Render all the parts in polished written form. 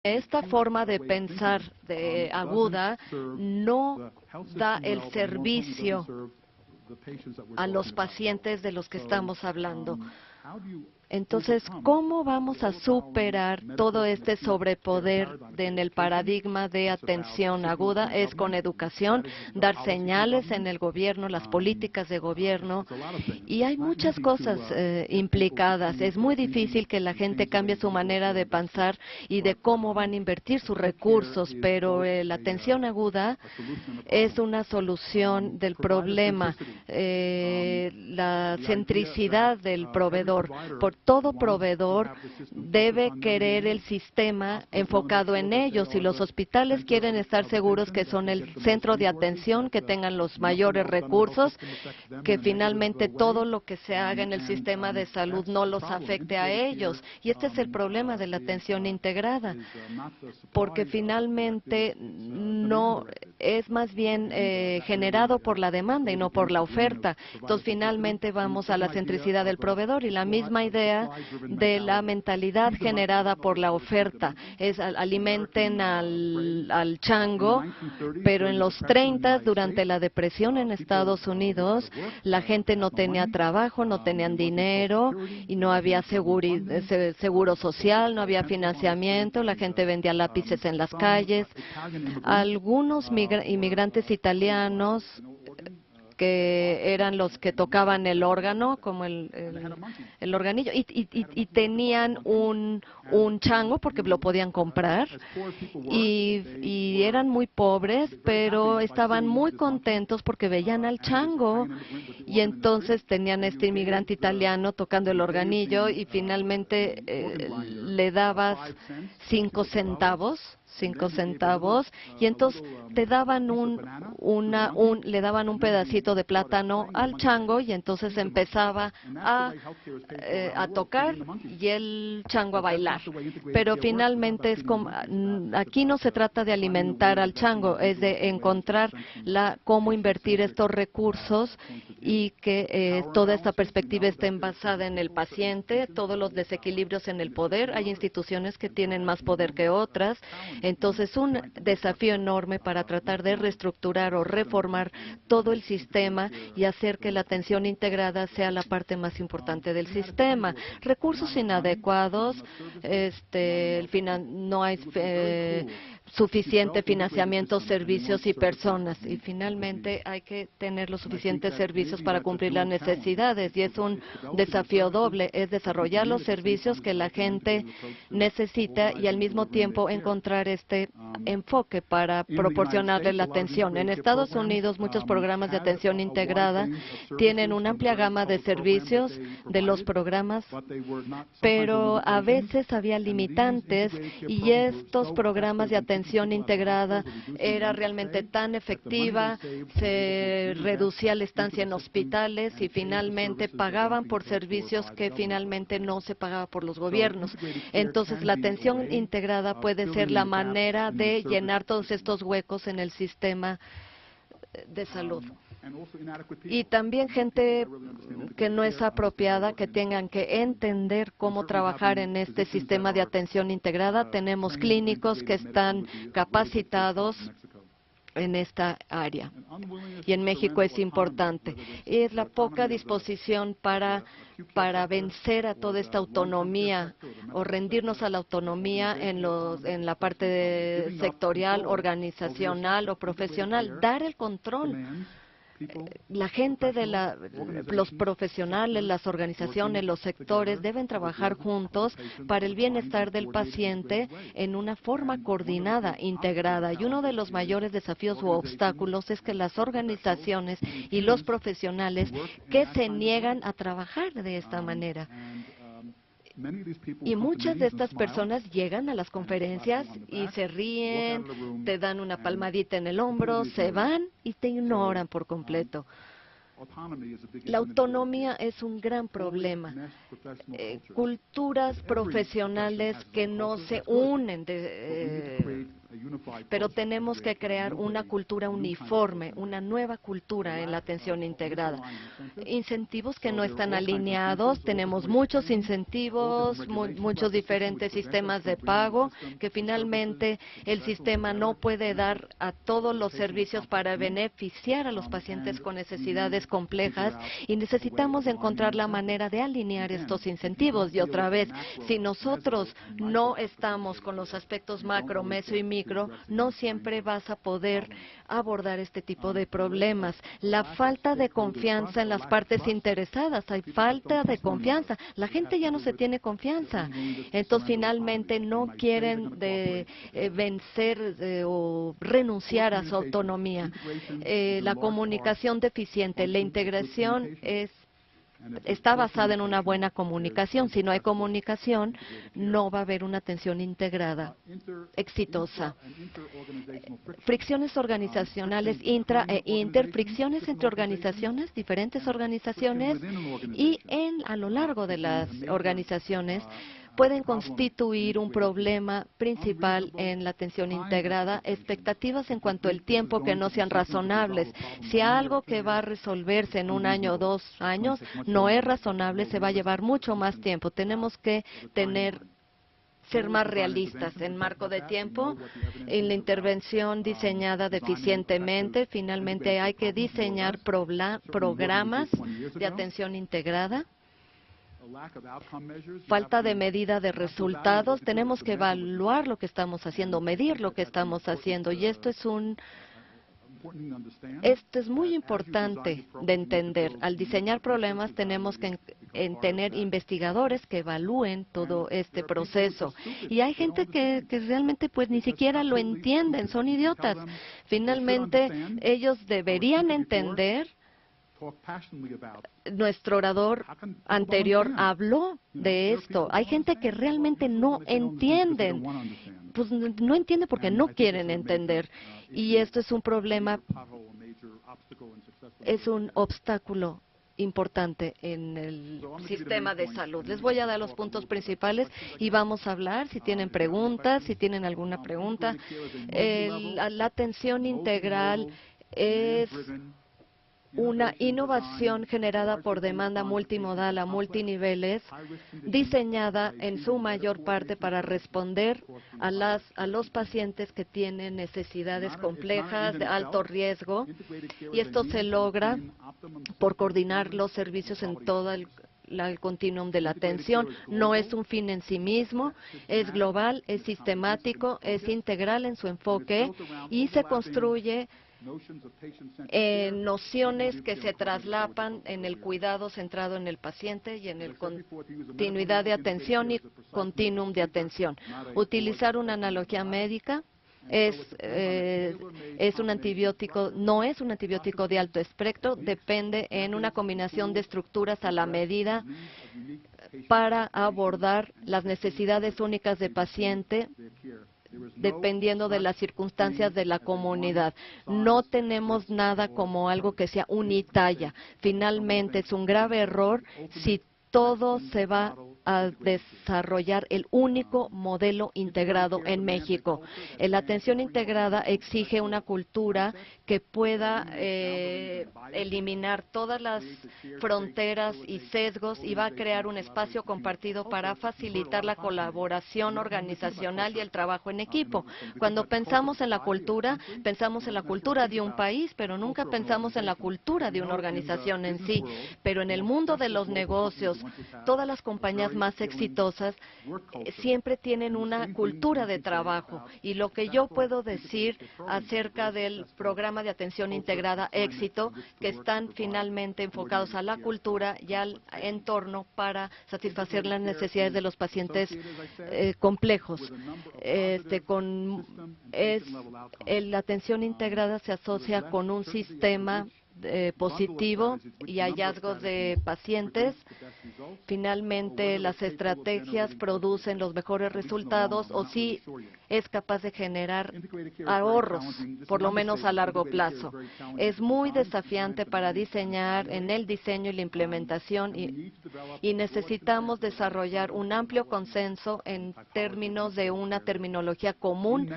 Esta forma de pensar aguda no da el servicio a los pacientes de los que estamos hablando. Entonces, ¿cómo vamos a superar todo este sobrepoder en el paradigma de atención aguda? Es con educación, dar señales en el gobierno, las políticas de gobierno, y hay muchas cosas implicadas. Es muy difícil que la gente cambie su manera de pensar y de cómo van a invertir sus recursos, pero la atención aguda es una solución del problema, la centricidad del proveedor. Todo proveedor debe querer el sistema enfocado en ellos, y los hospitales quieren estar seguros que son el centro de atención, que tengan los mayores recursos, que finalmente todo lo que se haga en el sistema de salud no los afecte a ellos. Y este es el problema de la atención integrada, porque finalmente no es más bien generado por la demanda y no por la oferta. Entonces, finalmente vamos a la centricidad del proveedor, y la misma idea de la mentalidad generada por la oferta es alimenten al chango, pero en los 30, durante la depresión en Estados Unidos, la gente no tenía trabajo, no tenían dinero y no había seguro social, no había financiamiento, la gente vendía lápices en las calles. Algunos inmigrantes italianos que eran los que tocaban el órgano, como el organillo, y tenían un chango porque lo podían comprar, y eran muy pobres, pero estaban muy contentos porque veían al chango, y entonces tenían este inmigrante italiano tocando el organillo, y finalmente le dabas 5 centavos, y entonces te daban le daban un pedacito de plátano al chango, y entonces empezaba a tocar y el chango a bailar. Pero finalmente es como, aquí no se trata de alimentar al chango, es de encontrar cómo invertir estos recursos y que toda esta perspectiva esté basada en el paciente, todos los desequilibrios en el poder. Hay instituciones que tienen más poder que otras. Entonces, un desafío enorme para tratar de reestructurar o reformar todo el sistema y hacer que la atención integrada sea la parte más importante del sistema. Recursos inadecuados, no hay suficiente financiamiento, servicios y personas. Y finalmente hay que tener los suficientes servicios para cumplir las necesidades. Y es un desafío doble, es desarrollar los servicios que la gente necesita y al mismo tiempo encontrar este enfoque para proporcionarle la atención. En Estados Unidos, muchos programas de atención integrada tienen una amplia gama de servicios de los programas, pero a veces había limitantes, y estos programas de atención integrada era realmente tan efectiva, se reducía la estancia en hospitales y finalmente pagaban por servicios que finalmente no se pagaba por los gobiernos. Entonces, la atención integrada puede ser la manera de llenar todos estos huecos en el sistema de salud. Y también gente que no es apropiada, que tengan que entender cómo trabajar en este sistema de atención integrada. Tenemos clínicos que están capacitados en esta área. Y en México es importante. Es la poca disposición para vencer a toda esta autonomía o rendirnos a la autonomía en la parte sectorial, organizacional o profesional. Dar el control. La gente los profesionales, las organizaciones, los sectores deben trabajar juntos para el bienestar del paciente en una forma coordinada, integrada. Y uno de los mayores desafíos u obstáculos es que las organizaciones y los profesionales que se niegan a trabajar de esta manera. Y muchas de estas personas llegan a las conferencias y se ríen, te dan una palmadita en el hombro, se van y te ignoran por completo. La autonomía es un gran problema. Culturas profesionales que no se unen pero tenemos que crear una cultura uniforme, una nueva cultura en la atención integrada. Incentivos que no están alineados, tenemos muchos incentivos, muchos diferentes sistemas de pago, que finalmente el sistema no puede dar a todos los servicios para beneficiar a los pacientes con necesidades complejas, y necesitamos encontrar la manera de alinear estos incentivos. Y otra vez, si nosotros no estamos con los aspectos macro, meso y micro, no siempre vas a poder abordar este tipo de problemas. La falta de confianza en las partes interesadas, hay falta de confianza. La gente ya no se tiene confianza. Entonces, finalmente, no quieren vencer o renunciar a su autonomía. La comunicación deficiente, la integración está basada en una buena comunicación. Si no hay comunicación, no va a haber una atención integrada exitosa. Fricciones organizacionales intra e inter, fricciones entre organizaciones, diferentes organizaciones, y a lo largo de las organizaciones pueden constituir un problema principal en la atención integrada, expectativas en cuanto al tiempo que no sean razonables. Si algo que va a resolverse en 1 año o 2 años no es razonable, se va a llevar mucho más tiempo. Tenemos que ser más realistas en marco de tiempo, en la intervención diseñada deficientemente. Finalmente, hay que diseñar programas de atención integrada. Falta de medida de resultados. Tenemos que evaluar lo que estamos haciendo, medir lo que estamos haciendo, y esto es muy importante de entender. Al diseñar problemas tenemos que tener investigadores que evalúen todo este proceso. Y hay gente que realmente pues ni siquiera lo entienden, son idiotas. Finalmente, ellos deberían entender. Nuestro orador anterior habló de esto. Hay gente que realmente no entienden. Pues no entiende porque no quieren entender. Y esto es un problema, es un obstáculo importante en el sistema de salud. Les voy a dar los puntos principales y vamos a hablar, si tienen preguntas, si tienen alguna pregunta. La atención integral es una innovación generada por demanda multimodal a multiniveles, diseñada en su mayor parte para responder a los pacientes que tienen necesidades complejas de alto riesgo, y esto se logra por coordinar los servicios en todo el continuum de la atención. No es un fin en sí mismo, es global, es sistemático, es integral en su enfoque y se construye nociones que se traslapan en el cuidado centrado en el paciente y en el continuidad de atención y continuum de atención. Utilizar una analogía médica es un antibiótico, no es un antibiótico de alto espectro, depende en una combinación de estructuras a la medida para abordar las necesidades únicas del paciente, dependiendo de las circunstancias de la comunidad. No tenemos nada como algo que sea unitalla. Finalmente, es un grave error si todo se va a desarrollar el único modelo integrado en México. La atención integrada exige una cultura que pueda eliminar todas las fronteras y sesgos y va a crear un espacio compartido para facilitar la colaboración organizacional y el trabajo en equipo. Cuando pensamos en la cultura de un país, pero nunca pensamos en la cultura de una organización en sí. Pero en el mundo de los negocios, todas las compañías más exitosas siempre tienen una cultura de trabajo, y lo que yo puedo decir acerca del programa de atención integrada Éxito, que están finalmente enfocados a la cultura y al entorno para satisfacer las necesidades de los pacientes complejos. La atención integrada se asocia con un sistema positivo y hallazgos de pacientes. Finalmente, las estrategias producen los mejores resultados o si es capaz de generar ahorros, por lo menos a largo plazo. Es muy desafiante para diseñar en el diseño y la implementación y necesitamos desarrollar un amplio consenso en términos de una terminología común.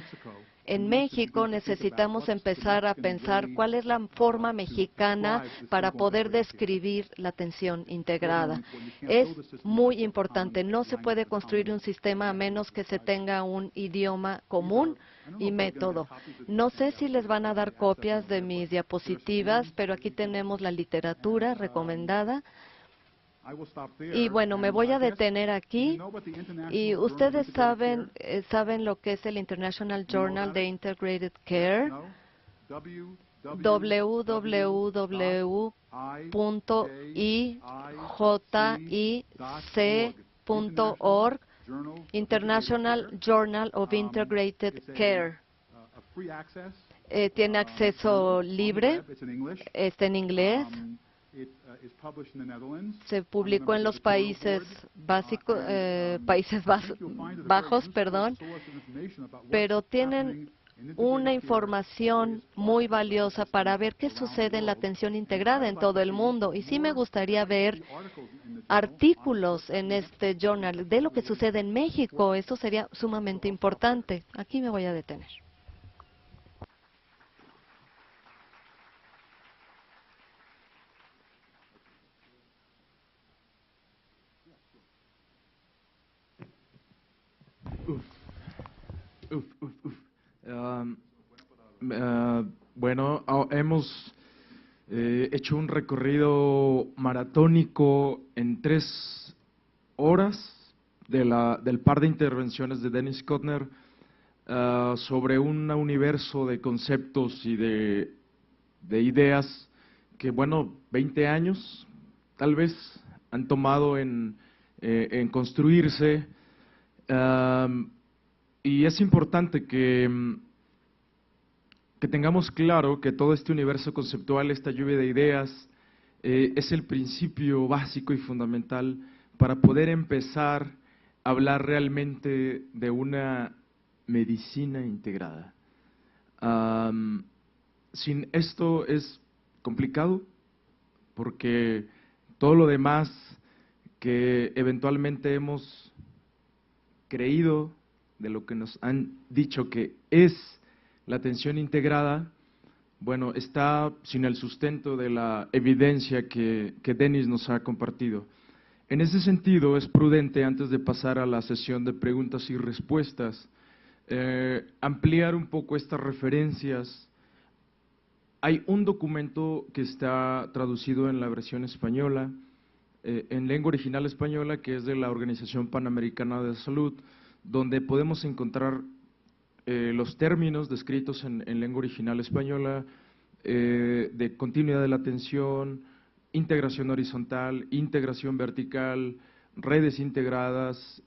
En México necesitamos empezar a pensar cuál es la forma mexicana para poder describir la atención integrada. Es muy importante. No se puede construir un sistema a menos que se tenga un idioma común y método. No sé si les van a dar copias de mis diapositivas, pero aquí tenemos la literatura recomendada. Y bueno, me voy a detener aquí. Y ustedes saben lo que es el International Journal de Integrated Care, www.ijic.org, International Journal of Integrated Care. Tiene acceso libre, está en inglés. Se publicó en los Países Bajos, pero tienen una información muy valiosa para ver qué sucede en la atención integrada en todo el mundo. Y sí me gustaría ver artículos en este journal de lo que sucede en México. Eso sería sumamente importante. Aquí me voy a detener. Bueno, hemos hecho un recorrido maratónico en 3 horas del par de intervenciones de Dennis Kotner sobre un universo de conceptos y de ideas que, bueno, 20 años tal vez han tomado en construirse. Y es importante que tengamos claro que todo este universo conceptual, esta lluvia de ideas, es el principio básico y fundamental para poder empezar a hablar realmente de una medicina integrada. Sin esto es complicado, porque todo lo demás que eventualmente hemos creído, de lo que nos han dicho que es la atención integrada, bueno, está sin el sustento de la evidencia que Dennis nos ha compartido. En ese sentido, es prudente, antes de pasar a la sesión de preguntas y respuestas, ampliar un poco estas referencias. Hay un documento que está traducido en la versión española, en lengua original española, que es de la Organización Panamericana de Salud, donde podemos encontrar los términos descritos en lengua original española, de continuidad de la atención, integración horizontal, integración vertical, redes integradas,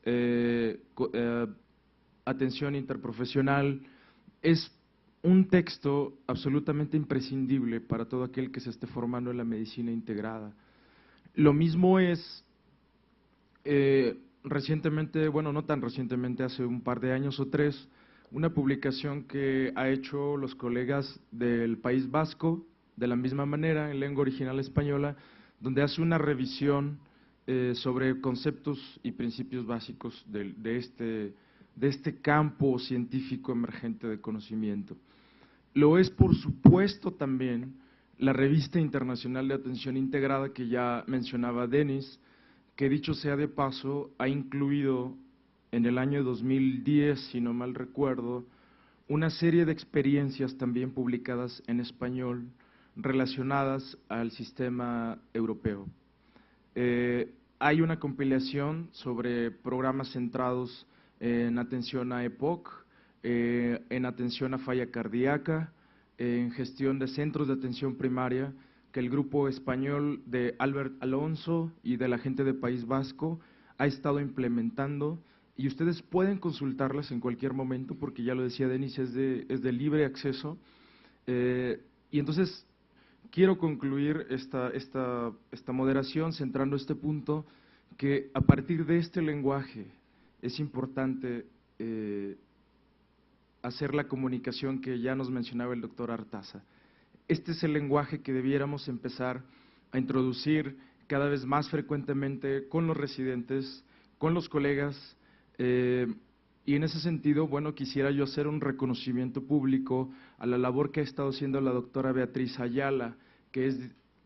atención interprofesional. Es un texto absolutamente imprescindible para todo aquel que se esté formando en la medicina integrada. Lo mismo es recientemente, bueno, no tan recientemente, hace un par de años o 3, una publicación que ha hecho los colegas del País Vasco, de la misma manera, en lengua original española, donde hace una revisión sobre conceptos y principios básicos de este campo científico emergente de conocimiento. Lo es, por supuesto, también la Revista Internacional de Atención Integrada, que ya mencionaba Dennis, que dicho sea de paso, ha incluido en el año 2010, si no mal recuerdo, una serie de experiencias también publicadas en español relacionadas al sistema europeo. Hay una compilación sobre programas centrados en atención a EPOC, en atención a falla cardíaca, en gestión de centros de atención primaria, que el grupo español de Albert Alonso y de la gente de País Vasco ha estado implementando, y ustedes pueden consultarlas en cualquier momento, porque ya lo decía Denis, es de libre acceso. Y entonces, quiero concluir esta moderación centrando este punto, que a partir de este lenguaje es importante hacer la comunicación que ya nos mencionaba el doctor Artaza. Este es el lenguaje que debiéramos empezar a introducir cada vez más frecuentemente con los residentes, con los colegas, y en ese sentido, bueno, quisiera yo hacer un reconocimiento público a la labor que ha estado haciendo la doctora Beatriz Ayala, que es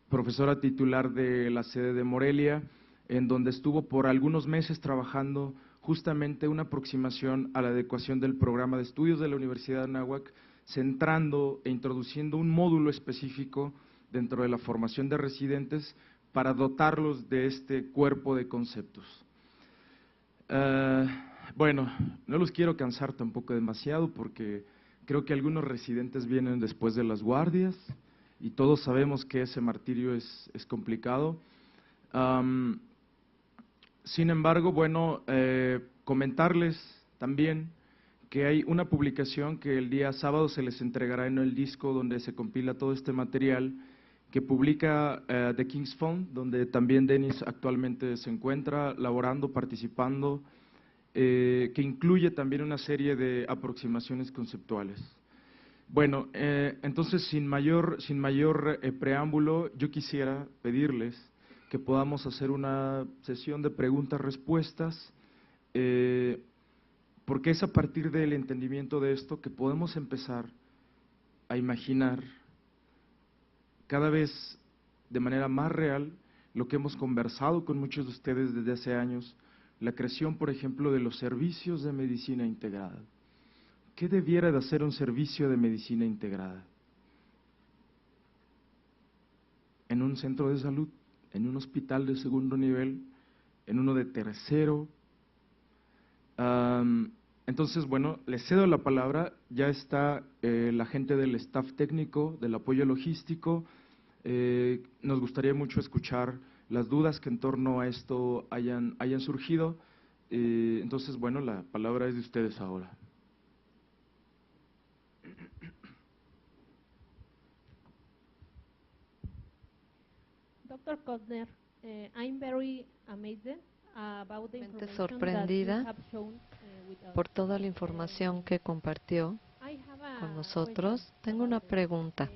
profesora titular de la sede de Morelia, en donde estuvo por algunos meses trabajando justamente una aproximación a la adecuación del programa de estudios de la Universidad de Anáhuac, centrando e introduciendo un módulo específico dentro de la formación de residentes para dotarlos de este cuerpo de conceptos. Bueno, no los quiero cansar tampoco demasiado porque creo que algunos residentes vienen después de las guardias y todos sabemos que ese martirio es complicado. Sin embargo, bueno, comentarles también que hay una publicación que el día sábado se les entregará en el disco donde se compila todo este material, que publica The King's Fund, donde también Denis actualmente se encuentra laborando, participando, que incluye también una serie de aproximaciones conceptuales. Bueno, entonces sin mayor preámbulo, yo quisiera pedirles que podamos hacer una sesión de preguntas-respuestas, porque es a partir del entendimiento de esto que podemos empezar a imaginar cada vez de manera más real lo que hemos conversado con muchos de ustedes desde hace años, la creación, por ejemplo, de los servicios de medicina integrada. ¿Qué debiera de hacer un servicio de medicina integrada? En un centro de salud, en un hospital de segundo nivel, en uno de tercero. Entonces, bueno, les cedo la palabra, ya está la gente del staff técnico, del apoyo logístico. Nos gustaría mucho escuchar las dudas que en torno a esto hayan surgido. Entonces, bueno, la palabra es de ustedes ahora. Dr. Kostner, I'm very amazed about the information sorprendida that you have shown with us. por toda la información que compartió I have a con nosotros. question Tengo una about pregunta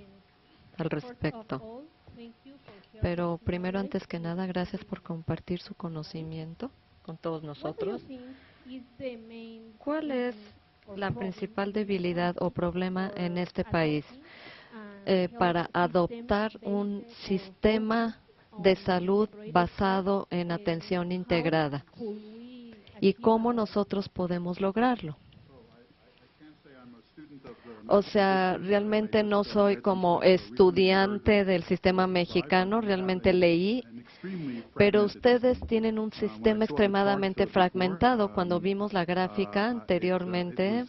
al first of respecto, all, thank you for sharing pero your primero, knowledge antes que with nada, gracias por compartir su conocimiento con todos What do you nosotros. think is the main ¿Cuál es reason or la problem principal debilidad o problema for en este país adopting a para health adoptar system un based or sistema focused de on salud integrated basado care, en atención how integrada? could we ¿Y achieve cómo that? nosotros podemos lograrlo? O sea, realmente no soy como estudiante del sistema mexicano, realmente leí, pero ustedes tienen un sistema extremadamente fragmentado. Cuando vimos la gráfica anteriormente,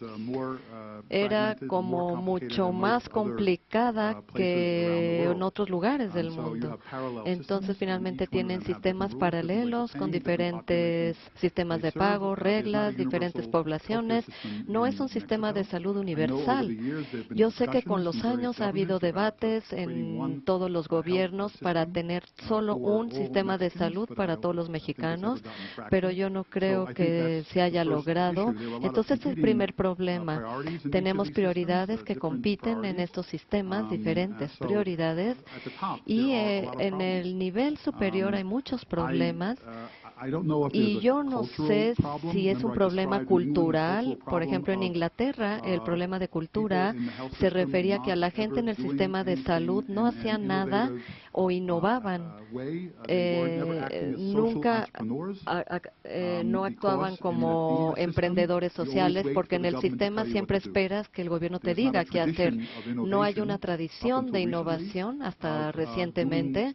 era como mucho más complicada que en otros lugares del mundo. Entonces, finalmente tienen sistemas paralelos con diferentes sistemas de pago, reglas, diferentes poblaciones. No es un sistema de salud universal. Yo sé que con los años ha habido debates en todos los gobiernos para tener solo un sistema de salud para todos los mexicanos, pero yo no creo que se haya logrado. Entonces, es el primer problema. Tenemos prioridades que compiten en estos sistemas, diferentes prioridades, y en el nivel superior hay muchos problemas. Y yo no sé si es un problema cultural. Por ejemplo, en Inglaterra, el problema de cultura se refería a que a la gente en el sistema de salud no hacían nada o innovaban. Nunca no actuaban como emprendedores sociales, porque en el sistema siempre esperas que el gobierno te diga qué hacer. No hay una tradición de innovación hasta recientemente,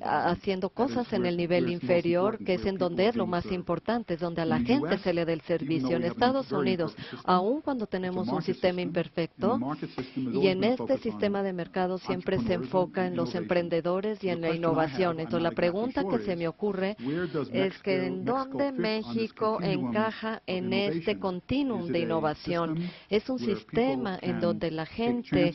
haciendo cosas en el nivel inferior, que es en donde es lo más importante, es donde a la gente se le da el servicio. En Estados Unidos, aun cuando tenemos un sistema imperfecto, y en este sistema de mercado siempre se enfoca en los emprendedores y en la innovación. Entonces, la pregunta que se me ocurre es que ¿en dónde México encaja en este continuum de innovación? Es un sistema en donde la gente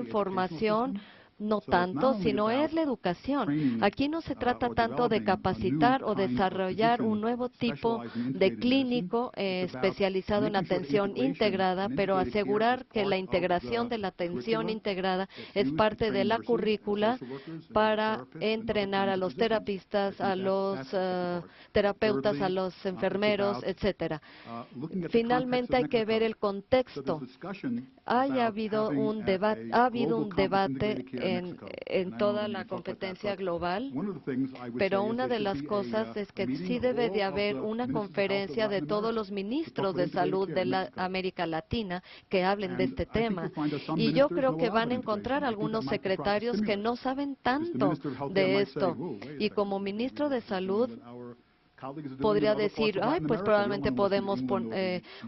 información no tanto, sino es la educación. Aquí no se trata tanto de capacitar o desarrollar un nuevo tipo de clínico especializado en atención integrada, pero asegurar que la integración de la atención integrada es parte de la currícula para entrenar a los terapistas, a los terapeutas, a los enfermeros, etcétera. Finalmente hay que ver el contexto. Ha habido un debate en toda la competencia global, pero una de las cosas es que sí debe de haber una conferencia de todos los ministros de salud de la América Latina que hablen de este tema. Y yo creo que van a encontrar algunos secretarios que no saben tanto de esto. Y como ministro de salud, podría decir, ay, pues probablemente podemos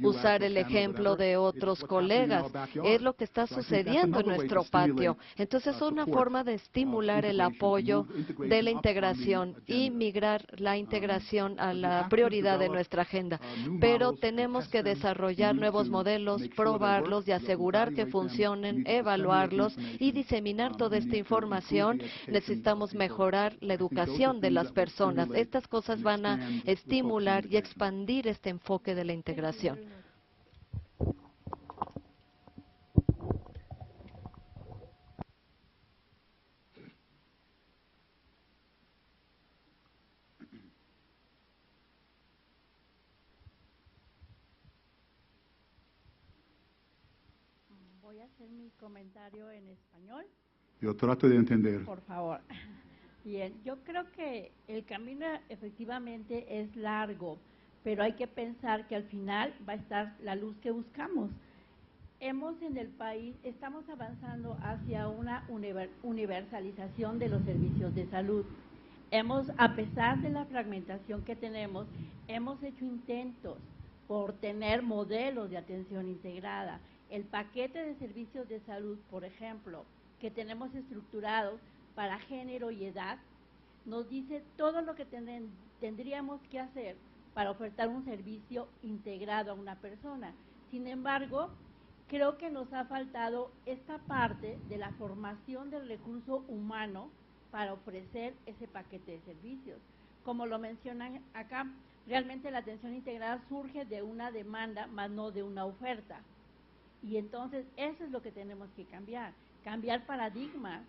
usar el ejemplo de otros colegas. Es lo que está sucediendo en nuestro patio. Entonces, es una forma de estimular el apoyo de la integración y migrar la integración a la prioridad de nuestra agenda. Pero tenemos que desarrollar nuevos modelos, probarlos y asegurar que funcionen, evaluarlos y diseminar toda esta información. Necesitamos mejorar la educación de las personas. Estas cosas van a estimular y expandir este enfoque de la integración. Voy a hacer mi comentario en español. Yo trato de entender. Por favor. Bien, yo creo que el camino efectivamente es largo, pero hay que pensar que al final va a estar la luz que buscamos. En el país, estamos avanzando hacia una universalización de los servicios de salud. A pesar de la fragmentación que tenemos, hemos hecho intentos por tener modelos de atención integrada. El paquete de servicios de salud, por ejemplo, que tenemos estructurados para género y edad, nos dice todo lo que tendríamos que hacer para ofertar un servicio integrado a una persona. Sin embargo, creo que nos ha faltado esta parte de la formación del recurso humano para ofrecer ese paquete de servicios. Como lo mencionan acá, realmente la atención integrada surge de una demanda, más no de una oferta. Y entonces, eso es lo que tenemos que cambiar paradigmas,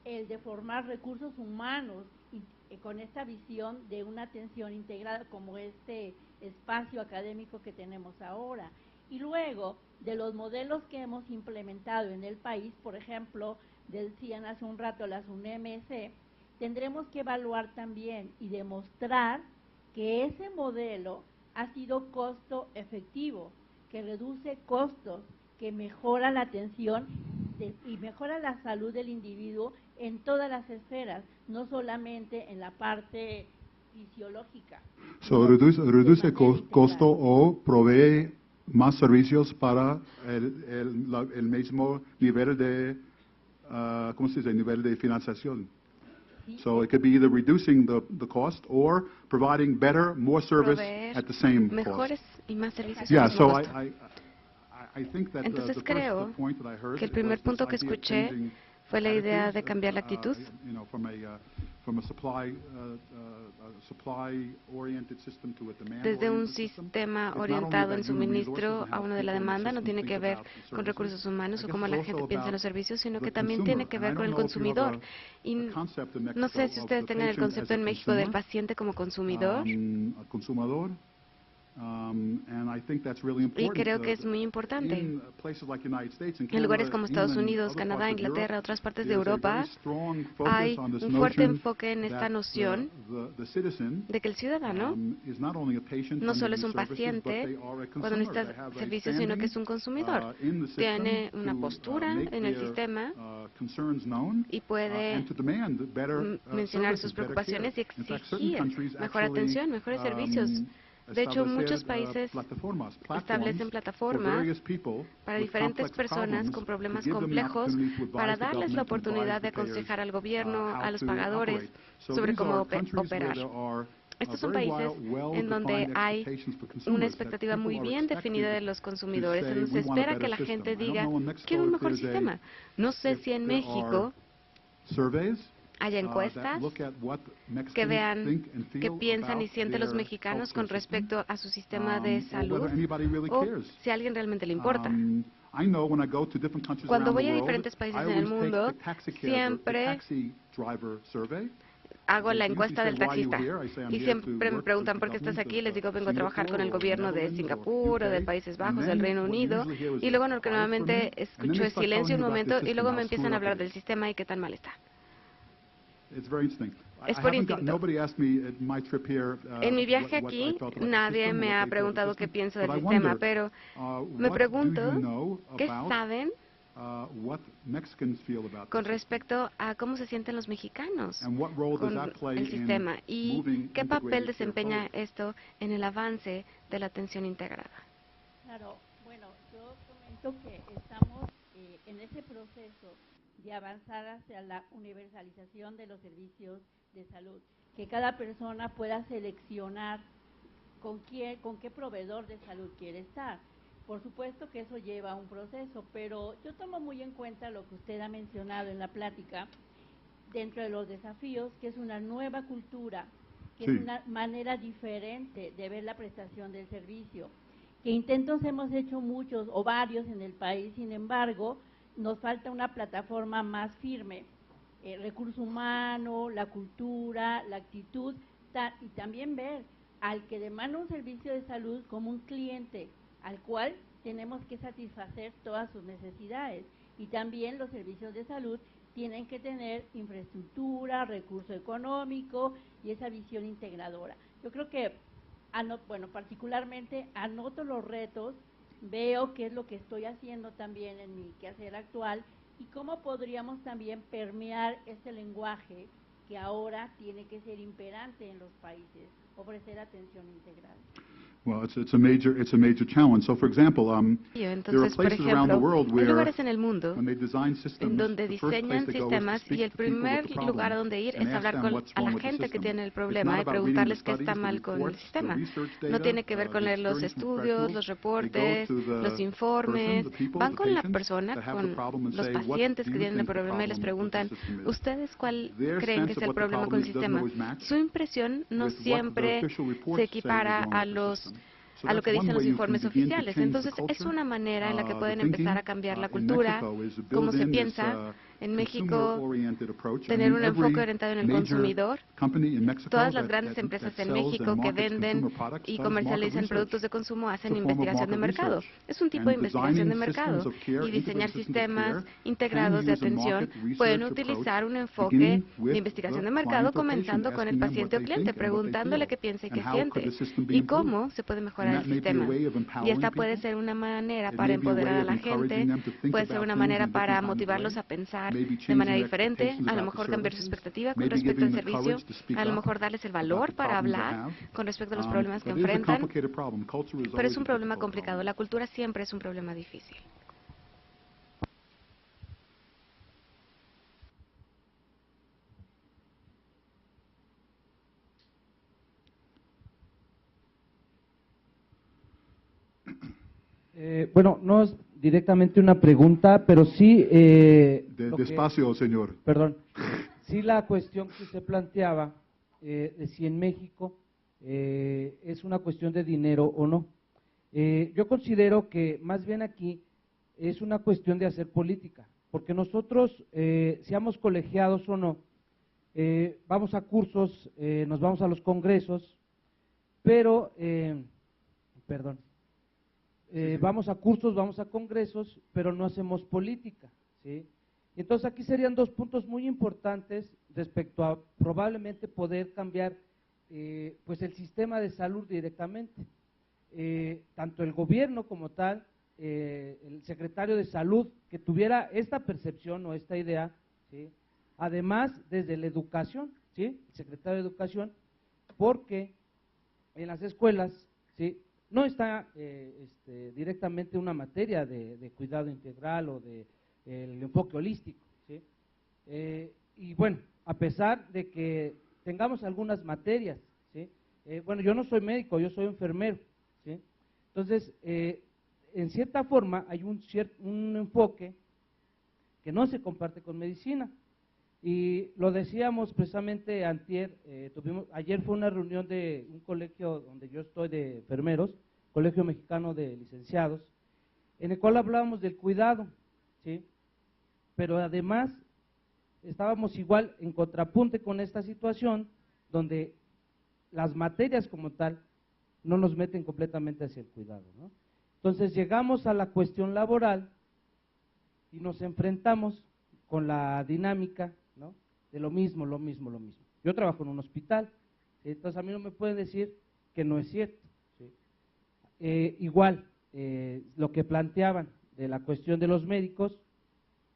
el de formar recursos humanos y con esta visión de una atención integrada como este espacio académico que tenemos ahora. Y luego, de los modelos que hemos implementado en el país, por ejemplo, decían hace un rato las UNEMS, tendremos que evaluar también y demostrar que ese modelo ha sido costo efectivo, que reduce costos, que mejora la atención y mejora la salud del individuo en todas las esferas, no solamente en la parte fisiológica. Reduce costo o provee más servicios para el mismo nivel de, ¿cómo se dice? Nivel de financiación. So it could be either reducing the cost or providing better, more service at the same cost. Mejores y más servicios. Yeah, so Entonces creo que el primer punto que escuché fue la idea de cambiar la actitud desde un sistema orientado en suministro a uno de la demanda. No tiene que ver con recursos humanos o cómo la gente piensa en los servicios, sino que también tiene que ver con el consumidor. Y no sé si ustedes tengan el concepto en México del paciente como consumidor. Y creo que es muy importante. En lugares como Estados Unidos, Canadá, Inglaterra, otras partes de Europa, hay un fuerte enfoque en esta noción de que el ciudadano no solo es un paciente cuando necesita servicios, sino que es un consumidor. Tiene una postura en el sistema y puede mencionar sus preocupaciones y exigir mejor atención, mejores servicios. De hecho, muchos países establecen plataformas para diferentes personas con problemas complejos para darles la oportunidad de aconsejar al gobierno, a los pagadores, sobre cómo operar. Estos son países en donde hay una expectativa muy bien definida de los consumidores, en donde se espera que la gente diga, quiero un mejor sistema. No sé si en México haya encuestas que vean qué piensan y sienten los mexicanos con respecto a su sistema de salud o si a alguien realmente le importa. Cuando voy a diferentes países en el mundo, siempre hago la encuesta del taxista y siempre me preguntan por qué estás aquí. Les digo, vengo a trabajar con el gobierno de Singapur o de Países Bajos, del Reino Unido, y luego normalmente escucho el silencio un momento y luego me empiezan a hablar del sistema y qué tan mal está. Es por instinto. En mi viaje aquí, nadie me ha preguntado qué pienso del sistema, pero me pregunto qué saben con respecto a cómo se sienten los mexicanos con el sistema y qué papel desempeña esto en el avance de la atención integrada. Claro, bueno, yo comento que estamos en ese proceso de avanzar hacia la universalización de los servicios de salud, que cada persona pueda seleccionar con qué proveedor de salud quiere estar. Por supuesto que eso lleva un proceso, pero yo tomo muy en cuenta lo que usted ha mencionado en la plática, dentro de los desafíos, que es una nueva cultura, que es una manera diferente de ver la prestación del servicio, que intentos hemos hecho muchos o varios en el país, sin embargo, nos falta una plataforma más firme, recurso humano, la cultura, la actitud, y también ver al que demanda un servicio de salud como un cliente, al cual tenemos que satisfacer todas sus necesidades. Y también los servicios de salud tienen que tener infraestructura, recurso económico y esa visión integradora. Yo creo que, particularmente anoto los retos, veo qué es lo que estoy haciendo también en mi quehacer actual y cómo podríamos también permear este lenguaje que ahora tiene que ser imperante en los países, ofrecer atención integral. Well, it's a major challenge. So, for example, there are Entonces, por places around the ejemplo, world hay where, lugares en el mundo when they design en systems, donde the first place diseñan they go is to sistemas speak y el to people with primer the problem lugar a donde ir and es ask hablar them con what's a wrong la with the gente que system. tiene el It's problema not y about reading the preguntarles qué studies, está the mal con el reports, the sistema. research No data, tiene que ver the con leer los experience from estudios, professionals. los They reportes, go to the los informes, person, the people, van the con la patients persona, that have the con problem and los say, what pacientes do que you tienen el think the problema y les problem with the preguntan, system is? ¿ustedes cuál Their creen que sense es of el what the problema con problem el is doesn't sistema? always match Su impresión no with what siempre the official se reports say is equipara wrong a with the los system. So a lo que that's dicen one los way you can informes begin to oficiales. change the Entonces, es culture. una manera en la que The pueden thinking empezar a cambiar la in cultura, Mexico is to cómo build se in this piensa. En México, consumer-oriented approach. tener un enfoque Every orientado en el major consumidor. company in Mexico Todas las that grandes empresas en sells México and que markets venden consumer products y does comercializan market productos de research. consumo hacen It's a form of investigación de market mercado. research. Es un tipo de And investigación de designing mercado. systems of care, Y diseñar integrated systems of sistemas care, integrados de can use a atención market research pueden approach, utilizar un enfoque beginning with de investigación the de mercado, client or patient, comenzando con el asking them paciente o what they cliente, think and what they preguntándole feel, qué piensa y and qué how could siente, the system be y improved. cómo se puede mejorar And el that may be a sistema. way of Y empowering esta puede people. ser una manera It para may be a empoderar way a of la encouraging gente, them to think puede ser about una things in manera a different para kind of motivarlos way. a pensar Maybe de changing manera their diferente, expectations a lo about the mejor cambiar su services, expectativa con maybe respecto al giving the servicio, courage to speak a lo up mejor darles el about valor the para problems they hablar have. con respecto a los problemas que But it is a enfrentan, complicated problem. Culture is pero es always un a problema difficult complicado. problem. La cultura siempre es un problema difícil. Bueno, no es directamente una pregunta, pero sí… Despacio, señor. Perdón. Sí, la cuestión que usted planteaba, de si en México es una cuestión de dinero o no. Yo considero que más bien aquí es una cuestión de hacer política, porque nosotros, seamos colegiados o no, vamos a cursos, nos vamos a los congresos, pero, vamos a cursos, vamos a congresos, pero no hacemos política, ¿sí? Entonces aquí serían dos puntos muy importantes respecto a probablemente poder cambiar pues el sistema de salud directamente. Tanto el gobierno como tal, el secretario de salud, que tuviera esta percepción o esta idea, ¿sí? Además desde la educación, ¿sí? El secretario de educación, porque en las escuelas, ¿sí?, no está directamente una materia de cuidado integral o de el enfoque holístico, ¿sí? Y bueno, a pesar de que tengamos algunas materias, ¿sí? Bueno, yo no soy médico, yo soy enfermero, ¿sí? Entonces, en cierta forma hay un enfoque que no se comparte con medicina. Y lo decíamos precisamente antier, ayer fue una reunión de un colegio donde yo estoy de enfermeros, Colegio Mexicano de Licenciados, en el cual hablábamos del cuidado, ¿sí? Pero además estábamos igual en contrapunte con esta situación donde las materias como tal no nos meten completamente hacia el cuidado, ¿no? Entonces llegamos a la cuestión laboral y nos enfrentamos con la dinámica, ¿no?, de lo mismo. Yo trabajo en un hospital, ¿sí? Entonces a mí no me pueden decir que no es cierto, ¿sí? Igual, lo que planteaban de la cuestión de los médicos,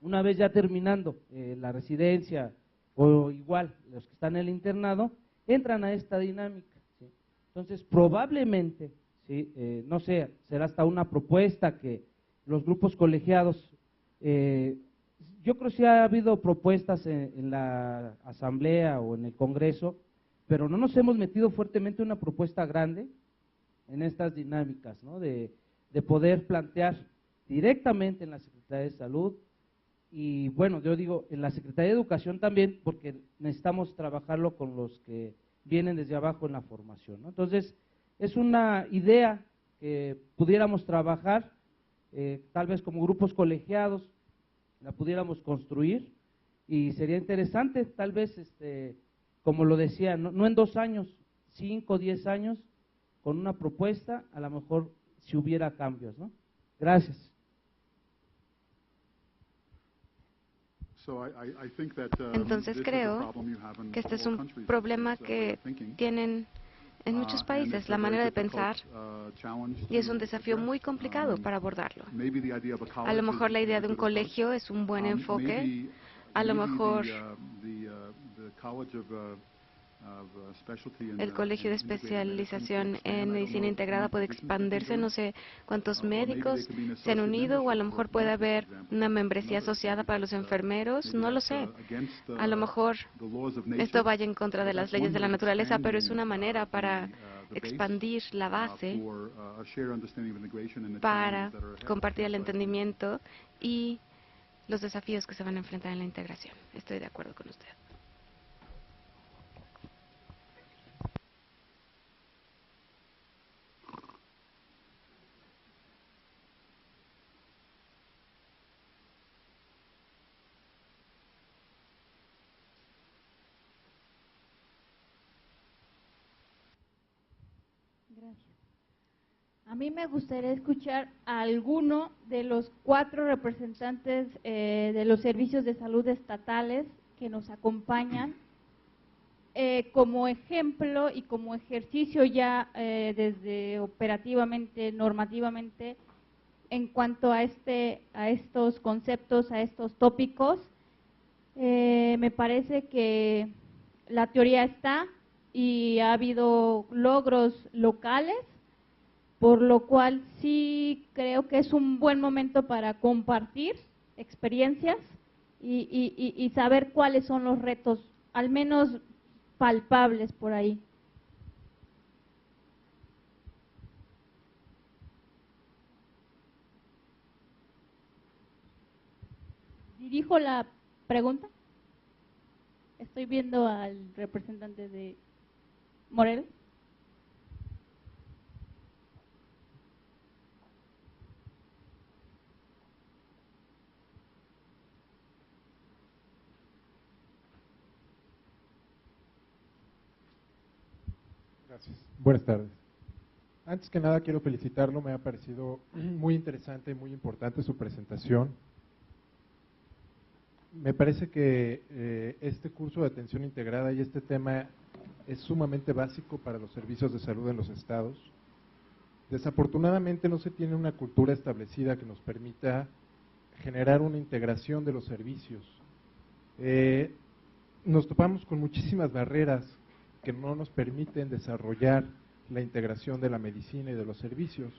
una vez ya terminando la residencia o igual los que están en el internado, entran a esta dinámica, ¿sí? Entonces probablemente, ¿sí?, no sé, será hasta una propuesta que los grupos colegiados, yo creo que sí ha habido propuestas en la asamblea o en el Congreso, pero no nos hemos metido fuertemente en una propuesta grande en estas dinámicas, ¿no?, de poder plantear directamente en la Secretaría de Salud y bueno, yo digo en la Secretaría de Educación también, porque necesitamos trabajarlo con los que vienen desde abajo en la formación, ¿no? Entonces, es una idea que pudiéramos trabajar, tal vez como grupos colegiados, la pudiéramos construir y sería interesante, tal vez, como lo decía, no en 2 años, 5 o 10 años, con una propuesta, a lo mejor si hubiera cambios, ¿no? Gracias. Entonces creo que este es un problema que tienen en muchos países, la manera de pensar, y es un desafío muy complicado para abordarlo. A lo mejor la idea de un colegio es un buen enfoque, a lo mejor el colegio de especialización en medicina integrada puede expandirse, no sé cuántos médicos se han unido, o a lo mejor puede haber una membresía asociada para los enfermeros, no lo sé. A lo mejor esto vaya en contra de las leyes de la naturaleza, pero es una manera para expandir la base, para compartir el entendimiento y los desafíos que se van a enfrentar en la integración. Estoy de acuerdo con usted. Gracias. A mí me gustaría escuchar a alguno de los 4 representantes de los servicios de salud estatales que nos acompañan como ejemplo y como ejercicio ya desde operativamente, normativamente, en cuanto a estos conceptos, a estos tópicos. Me parece que la teoría está y ha habido logros locales, por lo cual sí creo que es un buen momento para compartir experiencias y saber cuáles son los retos, al menos palpables por ahí. ¿Dirijo la pregunta? Estoy viendo al representante de Morelos. Gracias. Buenas tardes. Antes que nada quiero felicitarlo, me ha parecido muy interesante y muy importante su presentación. Me parece que este curso de atención integrada y este tema es sumamente básico para los servicios de salud en los estados. Desafortunadamente no se tiene una cultura establecida que nos permita generar una integración de los servicios. Nos topamos con muchísimas barreras que no nos permiten desarrollar la integración de la medicina y de los servicios.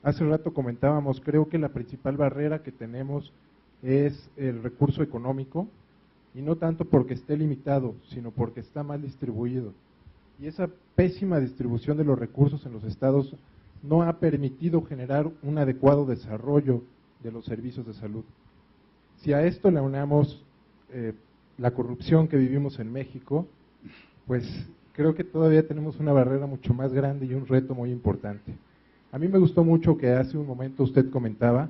Hace rato comentábamos, creo que la principal barrera que tenemos es el recurso económico, y no tanto porque esté limitado, sino porque está mal distribuido. Y esa pésima distribución de los recursos en los estados no ha permitido generar un adecuado desarrollo de los servicios de salud. Si a esto le unamos la corrupción que vivimos en México, pues creo que todavía tenemos una barrera mucho más grande y un reto muy importante. A mí me gustó mucho que hace un momento usted comentaba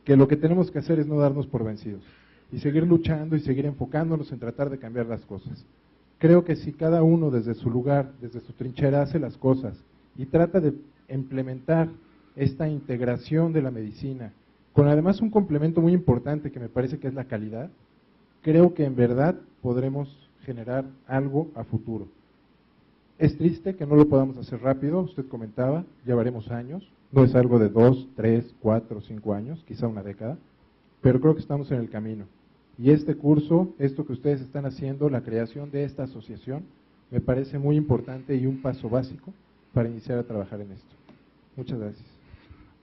que lo que tenemos que hacer es no darnos por vencidos y seguir luchando y seguir enfocándonos en tratar de cambiar las cosas. Creo que si cada uno desde su lugar, desde su trinchera hace las cosas y trata de implementar esta integración de la medicina, con además un complemento muy importante que me parece que es la calidad, creo que en verdad podremos generar algo a futuro. Es triste que no lo podamos hacer rápido, usted comentaba, llevaremos años, no es algo de 2, 3, 4, 5 años, quizá una década, pero creo que estamos en el camino. Y este curso, esto que ustedes están haciendo, la creación de esta asociación, me parece muy importante y un paso básico para iniciar a trabajar en esto. Muchas gracias.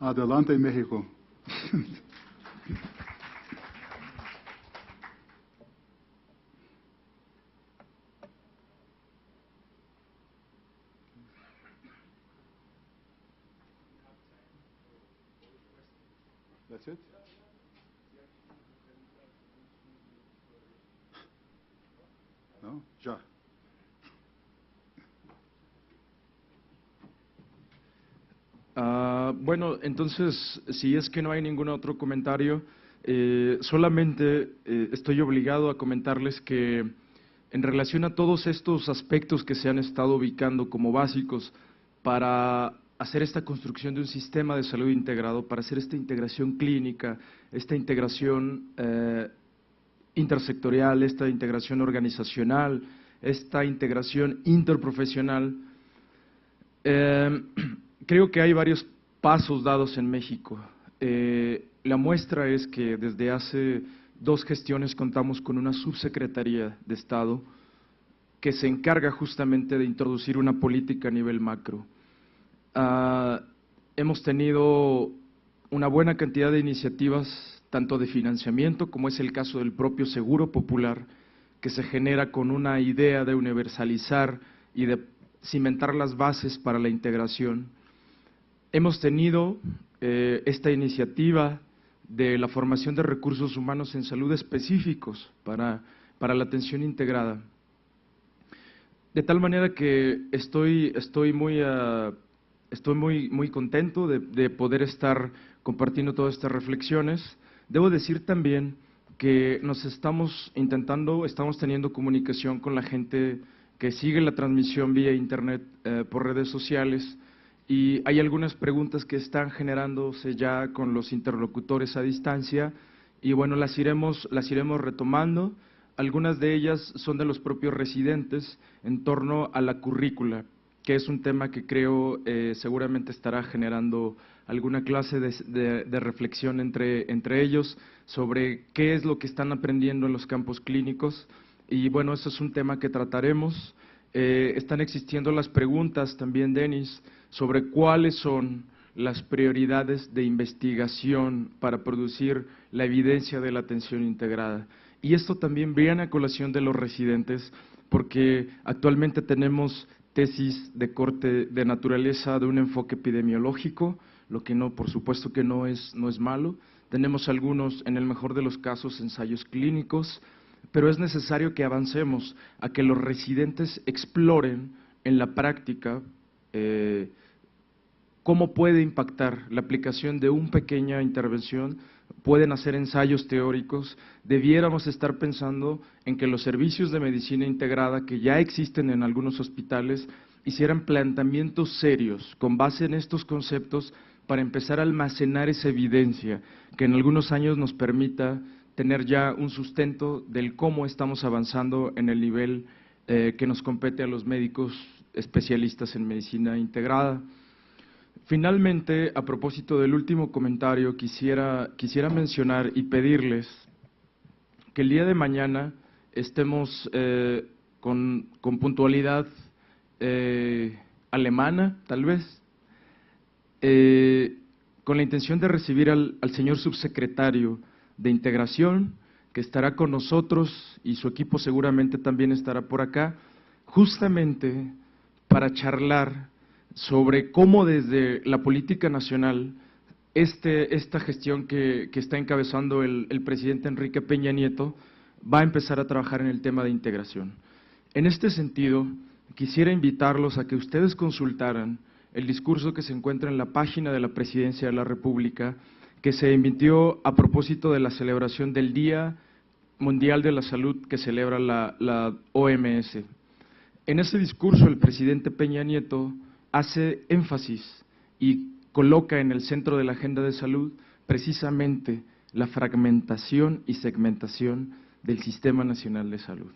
Adelante, México. That's it? No, ya. Bueno, entonces, si es que no hay ningún otro comentario, solamente estoy obligado a comentarles que en relación a todos estos aspectos que se han estado ubicando como básicos para hacer esta construcción de un sistema de salud integrado, para hacer esta integración clínica, esta integración intersectorial, esta integración organizacional, esta integración interprofesional, creo que hay varios pasos dados en México. La muestra es que desde hace 2 gestiones contamos con una subsecretaría de Estado que se encarga justamente de introducir una política a nivel macro. Hemos tenido una buena cantidad de iniciativas, tanto de financiamiento como es el caso del propio Seguro Popular, que se genera con una idea de universalizar y de cimentar las bases para la integración. Hemos tenido esta iniciativa de la formación de recursos humanos en salud específicos para la atención integrada. De tal manera que estoy muy contento de poder estar compartiendo todas estas reflexiones. Debo decir también que estamos teniendo comunicación con la gente que sigue la transmisión vía internet por redes sociales, y hay algunas preguntas que están generándose ya con los interlocutores a distancia, y bueno, las iremos retomando. Algunas de ellas son de los propios residentes en torno a la currícula, que es un tema que creo seguramente estará generando alguna clase de reflexión entre ellos sobre qué es lo que están aprendiendo en los campos clínicos, y bueno, eso es un tema que trataremos. Están existiendo las preguntas también, Denis, sobre cuáles son las prioridades de investigación para producir la evidencia de la atención integrada. Y esto también viene a colación de los residentes, porque actualmente tenemos tesis de corte de naturaleza de un enfoque epidemiológico, lo que no, por supuesto que no es malo. Tenemos algunos, en el mejor de los casos, ensayos clínicos, pero es necesario que avancemos a que los residentes exploren en la práctica cómo puede impactar la aplicación de una pequeña intervención. Pueden hacer ensayos teóricos. Debiéramos estar pensando en que los servicios de medicina integrada que ya existen en algunos hospitales hicieran planteamientos serios con base en estos conceptos para empezar a almacenar esa evidencia que en algunos años nos permita tener ya un sustento del cómo estamos avanzando en el nivel que nos compete a los médicos especialistas en medicina integrada. Finalmente, a propósito del último comentario, quisiera mencionar y pedirles que el día de mañana estemos con puntualidad alemana, tal vez, con la intención de recibir al señor subsecretario de Integración, que estará con nosotros, y su equipo seguramente también estará por acá, justamente para charlar sobre cómo desde la política nacional esta gestión que está encabezando el presidente Enrique Peña Nieto va a empezar a trabajar en el tema de integración. En este sentido, quisiera invitarlos a que ustedes consultaran el discurso que se encuentra en la página de la Presidencia de la República, que se emitió a propósito de la celebración del Día Mundial de la Salud que celebra la OMS. En ese discurso, el presidente Peña Nieto hace énfasis y coloca en el centro de la agenda de salud precisamente la fragmentación y segmentación del Sistema Nacional de Salud.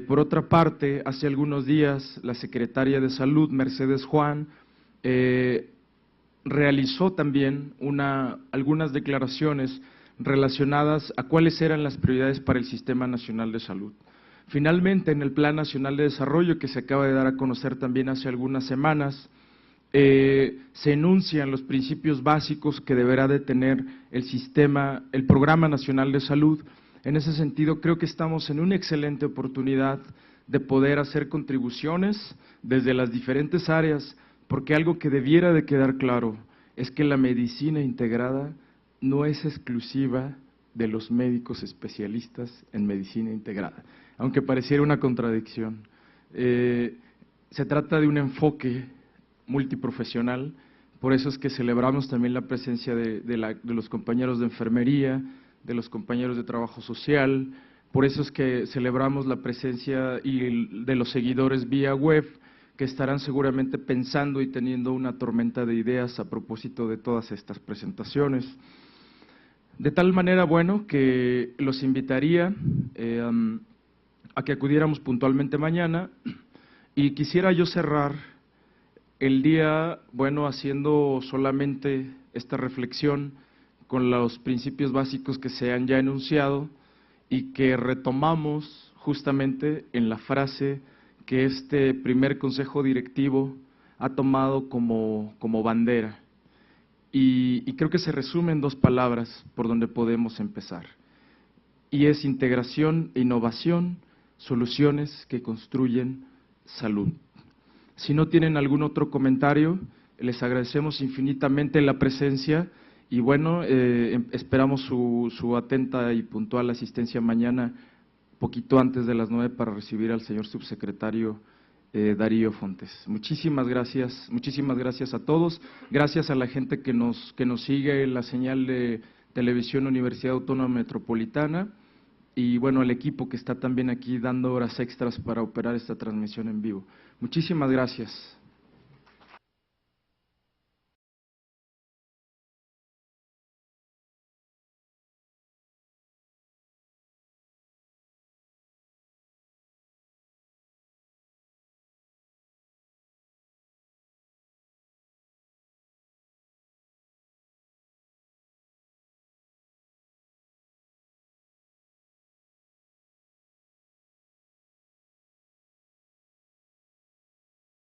Por otra parte, hace algunos días la secretaria de Salud, Mercedes Juan, realizó también algunas declaraciones relacionadas a cuáles eran las prioridades para el Sistema Nacional de Salud. Finalmente, en el Plan Nacional de Desarrollo, que se acaba de dar a conocer también hace algunas semanas, se enuncian los principios básicos que deberá de tener el Programa Nacional de Salud. En ese sentido, creo que estamos en una excelente oportunidad de poder hacer contribuciones desde las diferentes áreas, porque algo que debiera de quedar claro es que la medicina integrada no es exclusiva de los médicos especialistas en medicina integrada, aunque pareciera una contradicción. Se trata de un enfoque multiprofesional, por eso es que celebramos también la presencia de los compañeros de enfermería, de los compañeros de trabajo social, por eso es que celebramos la presencia de los seguidores vía web, que estarán seguramente pensando y teniendo una tormenta de ideas a propósito de todas estas presentaciones. De tal manera, bueno, que los invitaría a que acudiéramos puntualmente mañana, y quisiera yo cerrar el día, bueno, haciendo solamente esta reflexión con los principios básicos que se han ya enunciado y que retomamos justamente en la frase que este primer Consejo Directivo ha tomado como bandera. Y creo que se resume en dos palabras por donde podemos empezar. Y es integración e innovación, soluciones que construyen salud. Si no tienen algún otro comentario, les agradecemos infinitamente la presencia y bueno, esperamos su atenta y puntual asistencia mañana, poquito antes de las 9, para recibir al señor subsecretario Darío Fontes. Muchísimas gracias a todos, gracias a la gente que nos sigue en la señal de Televisión Universidad Autónoma Metropolitana y bueno, al equipo que está también aquí dando horas extras para operar esta transmisión en vivo. Muchísimas gracias.